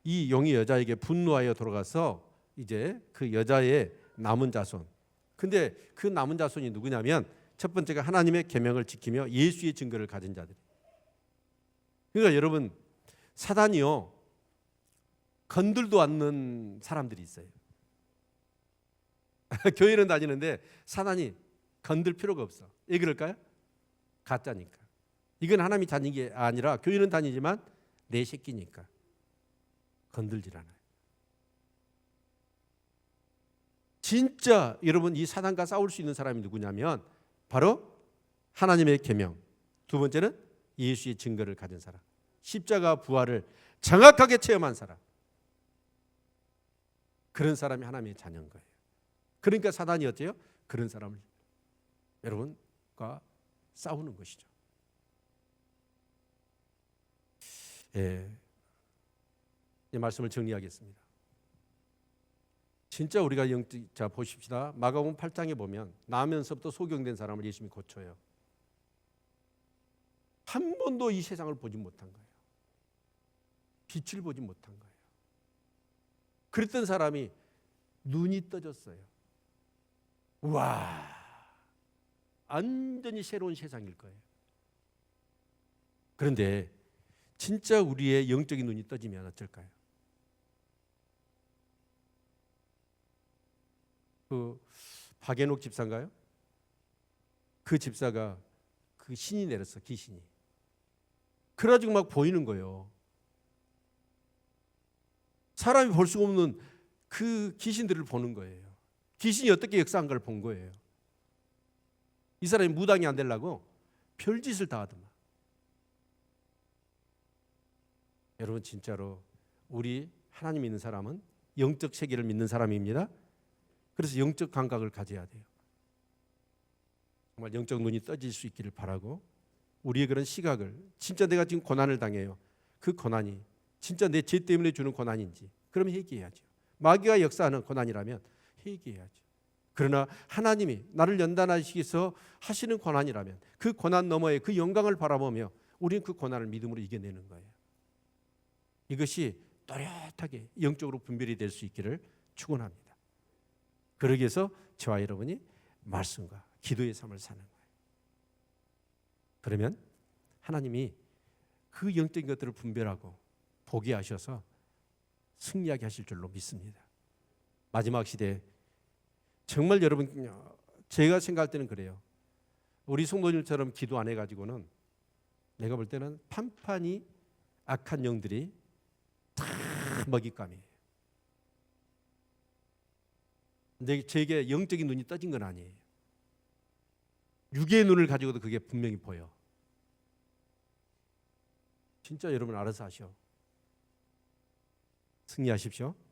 이 영이 여자에게 분노하여 돌아가서 이제 그 여자의 남은 자손. 근데 그 남은 자손이 누구냐면 첫 번째가 하나님의 계명을 지키며 예수의 증거를 가진 자들. 그러니까 여러분, 사단이요 건들도 않는 사람들이 있어요. 교회는 다니는데 사단이 건들 필요가 없어. 왜 그럴까요? 가짜니까. 이건 하나님이 다니는 게 아니라 교회는 다니지만 내 새끼니까 건들질 않아요. 진짜 여러분 이 사단과 싸울 수 있는 사람이 누구냐면 바로 하나님의 계명, 두 번째는 예수의 증거를 가진 사람, 십자가 부활을 정확하게 체험한 사람, 그런 사람이 하나님의 자녀인 거예요. 그러니까 사단이 어때요? 그런 사람을 여러분과 싸우는 것이죠. 예, 이 말씀을 정리하겠습니다. 진짜 우리가 자 보십시다. 마가복음 8장에 보면 나면서부터 소경된 사람을 예수님이 고쳐요. 한 번도 이 세상을 보지 못한 거예요. 빛을 보지 못한 거예요. 그랬던 사람이 눈이 떠졌어요. 와, 완전히 새로운 세상일 거예요. 그런데 진짜 우리의 영적인 눈이 떠지면 어떨까요? 그 박앤옥 집사인가요? 그 집사가 그 신이 내렸어, 귀신이. 그래가지고 막 보이는 거예요. 사람이 볼 수 없는 그 귀신들을 보는 거예요. 귀신이 어떻게 역사한 걸 본 거예요. 이 사람이 무당이 안 되려고 별짓을 다 하더만. 여러분 진짜로 우리 하나님 믿는 사람은 영적 세계를 믿는 사람입니다. 그래서 영적 감각을 가져야 돼요. 정말 영적 눈이 떠질 수 있기를 바라고, 우리의 그런 시각을, 진짜 내가 지금 고난을 당해요. 그 고난이 진짜 내 죄 때문에 주는 고난인지, 그럼 회개해야죠. 마귀가 역사하는 고난이라면 회개해야죠. 그러나 하나님이 나를 연단하시기 위해서 하시는 고난이라면 그 고난 너머에 그 영광을 바라보며 우리는 그 고난을 믿음으로 이겨내는 거예요. 이것이 또렷하게 영적으로 분별이 될 수 있기를 축원합니다. 그러기 위해서 저와 여러분이 말씀과 기도의 삶을 사는 거예요. 그러면 하나님이 그 영적인 것들을 분별하고 보게 하셔서 승리하게 하실 줄로 믿습니다. 마지막 시대에 정말 여러분, 제가 생각할 때는 그래요. 우리 성도님처럼 기도 안 해가지고는 내가 볼 때는 판판이 악한 영들이 다 먹잇감이에요. 근데 제게 영적인 눈이 떠진 건 아니에요. 육의 눈을 가지고도 그게 분명히 보여. 진짜 여러분 알아서 하셔. 승리하십시오.